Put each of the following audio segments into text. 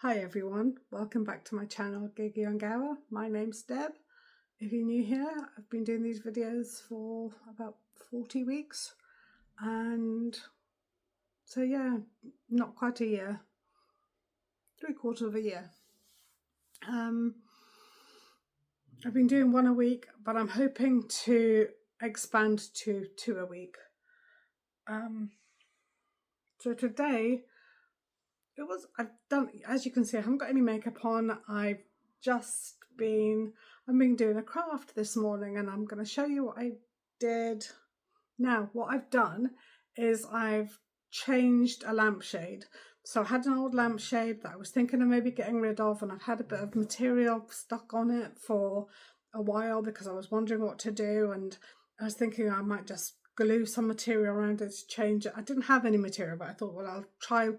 Hi everyone, welcome back to my channel Gigi on Gower. My name's Deb. If you're new here, I've been doing these videos for about 40 weeks and so yeah, not quite a year, 3/4 of a year. I've been doing one a week, but I'm hoping to expand to 2 a week. So today I've done, as you can see, I haven't got any makeup on. I've been doing a craft this morning and I'm going to show you what I did. Now, what I've done is I've changed a lampshade. So I had an old lampshade that I was thinking of maybe getting rid of, and I've had a bit of material stuck on it for a while because I was wondering what to do, and I was thinking I might just glue some material around it to change it. I didn't have any material, but I thought, well, I'll try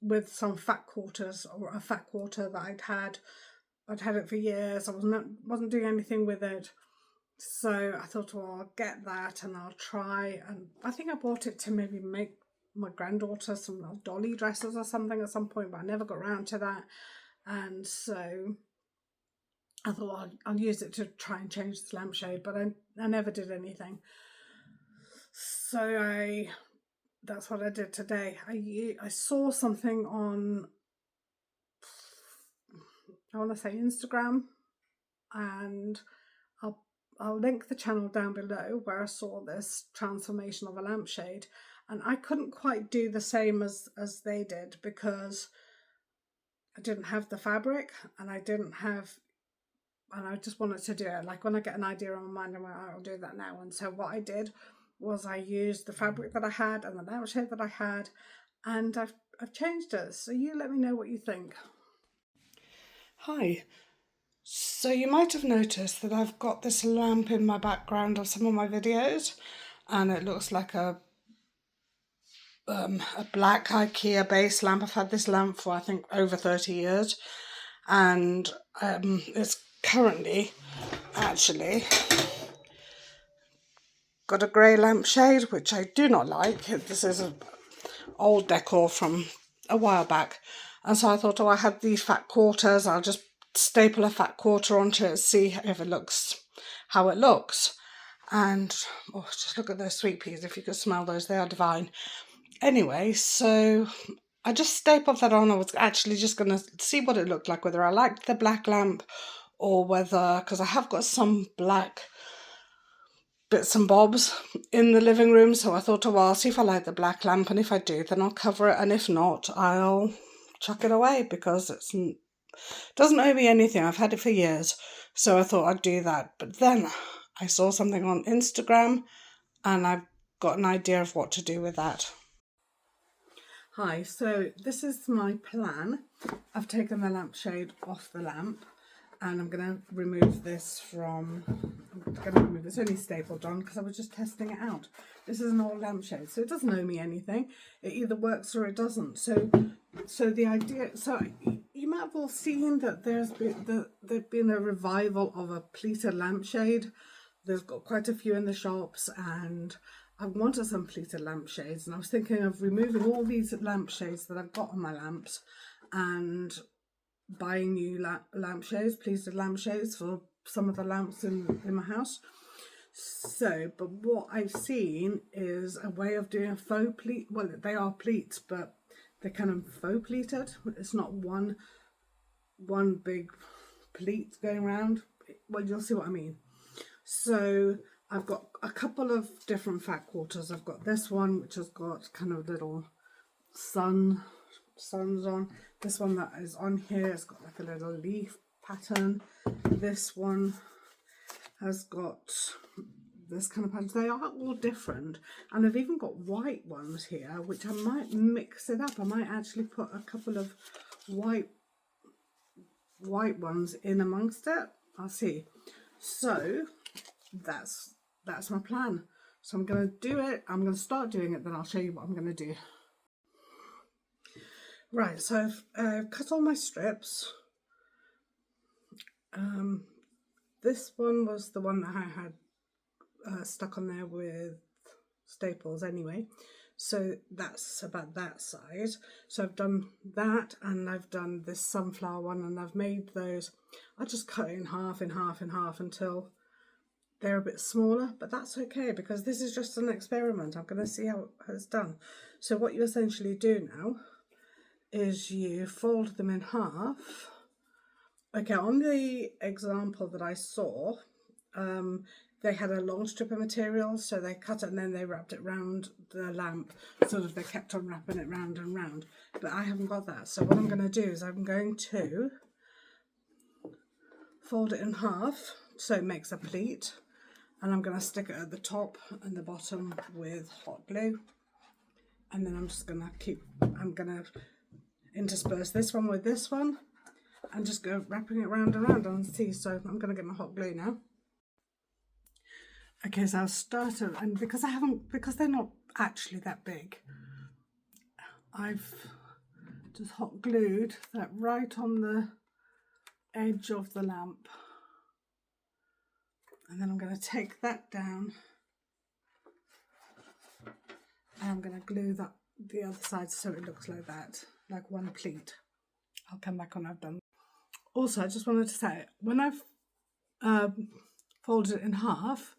with some fat quarters, or a fat quarter that I'd had it for years. I wasn't doing anything with it, so I thought, well, I'll get that and I'll try. And I think I bought it to maybe make my granddaughter some dolly dresses or something at some point, but I never got around to that. And so I thought, well, I'll use it to try and change this lampshade, but I never did anything. So that's what I did today. I saw something on, I want to say Instagram, and I'll link the channel down below where I saw this transformation of a lampshade, and I couldn't quite do the same as they did because I didn't have the fabric and I just wanted to do it. Like when I get an idea on my mind, I'm like, I'll do that now. And so what I did was I used the fabric that I had and the lampshade that I had, and I've changed it. So you let me know what you think. Hi. So you might have noticed that I've got this lamp in my background of some of my videos, and it looks like a black IKEA base lamp. I've had this lamp for I think over 30 years, and it's currently actually got a grey lampshade, which I do not like. This is an old decor from a while back, and so I thought, oh, I had these fat quarters, I'll just staple a fat quarter onto it, see if it looks how it looks. And oh, just look at those sweet peas. If you could smell those, they are divine. Anyway, so I just stapled that on. I was actually just going to see what it looked like, whether I liked the black lamp or whether, because I have got some black bits and bobs in the living room, so I thought, oh well, I'll see if I like the black lamp, and if I do, then I'll cover it, and if not, I'll chuck it away because it doesn't owe me anything. I've had it for years, so I thought I'd do that. But then I saw something on Instagram and I've got an idea of what to do with that. Hi, so this is my plan. I've taken the lampshade off the lamp and I'm going to remove this it's only stapled on because I was just testing it out. This is an old lampshade, so it doesn't owe me anything. It either works or it doesn't. So the idea, so you might have all seen that there's been a revival of a pleated lampshade. There's got quite a few in the shops, and I wanted some pleated lampshades, and I was thinking of removing all these lampshades that I've got on my lamps and buying new lampshades, pleated lampshades for some of the lamps in my house. So, but what I've seen is a way of doing a faux pleat. Well, they are pleats, but they're kind of faux pleated. It's not one big pleat going around. Well, you'll see what I mean. So I've got a couple of different fat quarters. I've got this one, which has got kind of little suns on. This one that is on here, it's got like a little leaf pattern. This one has got this kind of pattern. They are all different, and I've even got white ones here, which I might mix it up. I might actually put a couple of white ones in amongst it. I'll see. So that's my plan. So I'm going to do it. I'm going to start doing it, then I'll show you what I'm going to do. Right, so I've cut all my strips. This one was the one that I had stuck on there with staples anyway. So that's about that size. So I've done that, and I've done this sunflower one, and I've made those. I just cut it in half until they're a bit smaller, but that's okay because this is just an experiment. I'm going to see how it's done. So what you essentially do now is you fold them in half. Okay, on the example that I saw, they had a long strip of material, so they cut it and then they wrapped it round the lamp, sort of they kept on wrapping it round and round. But I haven't got that, so what I'm going to do is I'm going to fold it in half so it makes a pleat, and I'm going to stick it at the top and the bottom with hot glue, and then I'm going to intersperse this one with this one and just go wrapping it round and round and see. So I'm going to get my hot glue now. Okay, so I'll start it, and because they're not actually that big, I've just hot glued that right on the edge of the lamp, and then I'm going to take that down and I'm going to glue that the other side so it looks like that, like one pleat. I'll come back when I've done. Also, I just wanted to say, when I've folded it in half,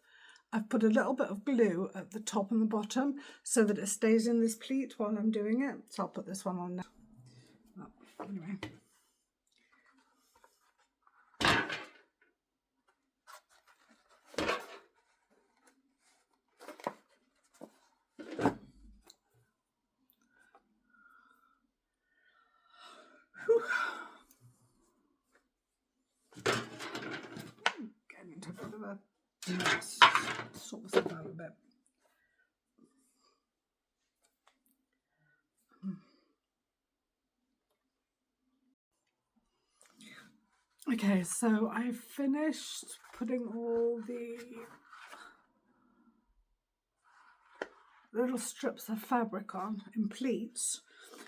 I've put a little bit of glue at the top and the bottom so that it stays in this pleat while I'm doing it. So I'll put this one on now. Oh, anyway. Getting into a bit of a mess. Sort myself out a bit. Okay, so I finished putting all the little strips of fabric on in pleats.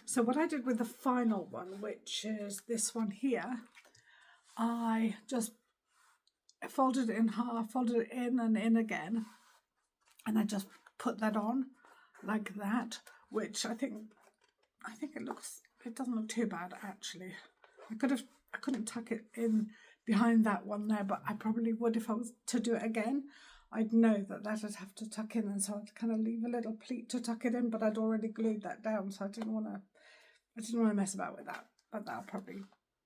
So what I did with the final one, which is this one here, I just folded it in half, folded it in and in again, and I just put that on like that, which I think it doesn't look too bad actually. I couldn't tuck it in behind that one there, but I probably would if I was to do it again. I'd know that I'd have to tuck in, and so I'd kind of leave a little pleat to tuck it in, but I'd already glued that down, so I didn't want to mess about with that. But that'll probably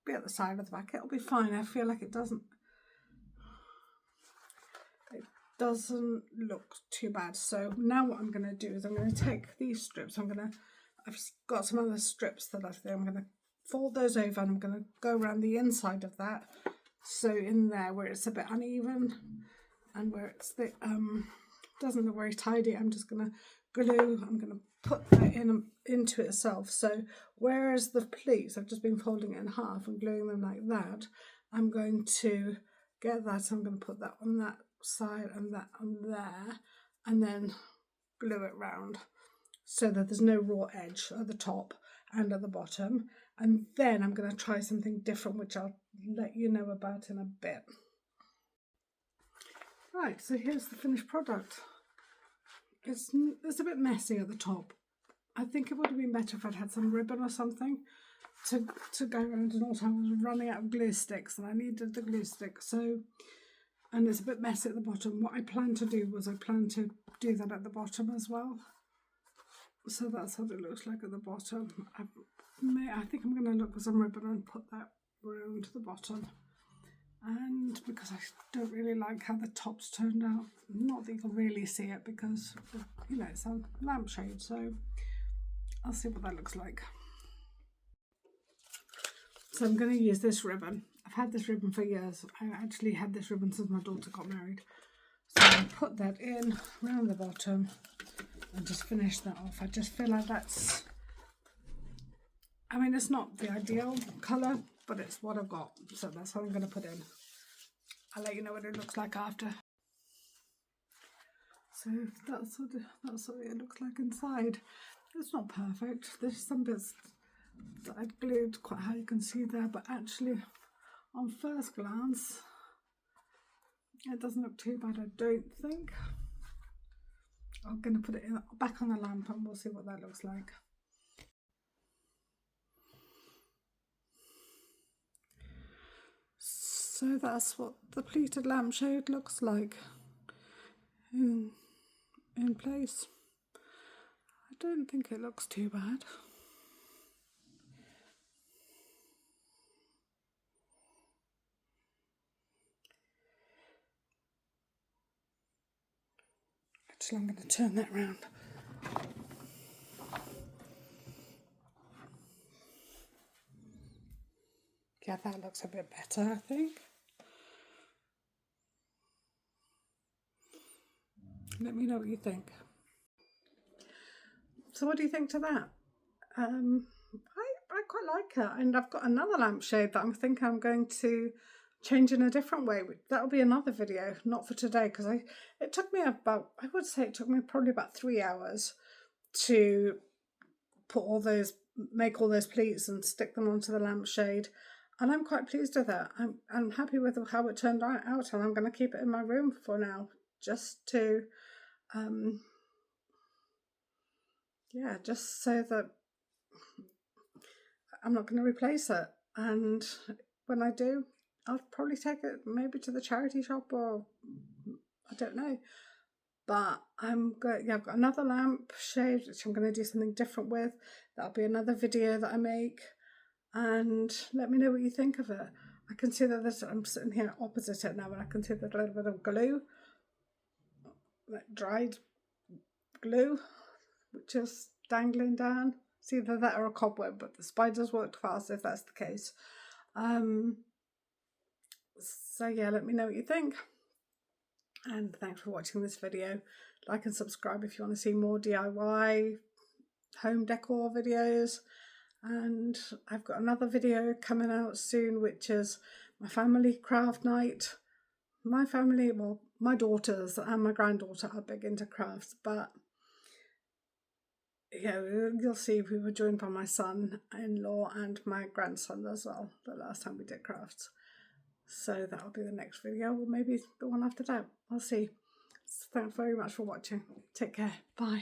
be at the side of the back. It'll be fine. I feel like it doesn't look too bad. So now what I'm going to do is I'm going to take these strips. I've got some other strips that I'm going to fold those over, and I'm going to go around the inside of that. So in there where it's a bit uneven and where it's doesn't look very tidy, I'm just going to glue. I'm going to put that into itself. So whereas the pleats, I've just been folding it in half and gluing them like that, I'm going to get that. I'm going to put that on that side and that on there, and then glue it round so that there's no raw edge at the top and at the bottom. And then I'm going to try something different, which I'll let you know about in a bit. Right, so here's the finished product. It's a bit messy at the top. I think it would have been better if I'd had some ribbon or something to go around, and also I was running out of glue sticks and I needed the glue stick. So, and it's a bit messy at the bottom. What I plan to do was I plan to do that at the bottom as well. So that's what it looks like at the bottom. I think I'm going to look for some ribbon and put that around the bottom. And because I don't really like how the tops turned out, not that you can really see it because, you know, it's a lampshade, so I'll see what that looks like. So I'm going to use this ribbon. I've had this ribbon for years. I actually had this ribbon since my daughter got married. So I'm going to put that in around the bottom and just finish that off. I just feel like that's, I mean, it's not the ideal colour, but it's what I've got. So that's what I'm going to put in. I'll let you know what it looks like after. So that's what it looks like inside. It's not perfect. There's some bits that I'd glued quite how you can see there, but actually on first glance it doesn't look too bad, I don't think. I'm going to put it back on the lamp and we'll see what that looks like. So that's what the pleated lampshade looks like in place. I don't think it looks too bad. Actually, I'm going to turn that round. Yeah, that looks a bit better, I think. Let me know what you think. So what do you think to that? I quite like it, and I've got another lampshade that I think I'm going to change in a different way. That'll be another video, not for today, because it took me probably about 3 hours to make all those pleats and stick them onto the lampshade, and I'm quite pleased with that. I'm happy with how it turned out, and I'm going to keep it in my room for now, just to just so that I'm not going to replace it. And when I do, I'll probably take it maybe to the charity shop, or I don't know. But I've got another lampshade which I'm going to do something different with. That'll be another video that I make, and let me know what you think of it. I can see that I'm sitting here opposite it now, and I can see there's a little bit of glue, like dried glue, which is dangling down. It's either that or a cobweb, but the spiders worked fast if that's the case. So yeah, let me know what you think. And thanks for watching this video. Like and subscribe if you want to see more DIY home decor videos. And I've got another video coming out soon, which is my family craft night. My family, well, my daughters and my granddaughter are big into crafts, but yeah, you'll see we were joined by my son-in-law and my grandson as well the last time we did crafts. So that'll be the next video, or maybe the one after that. I'll see. So thanks very much for watching. Take care. Bye.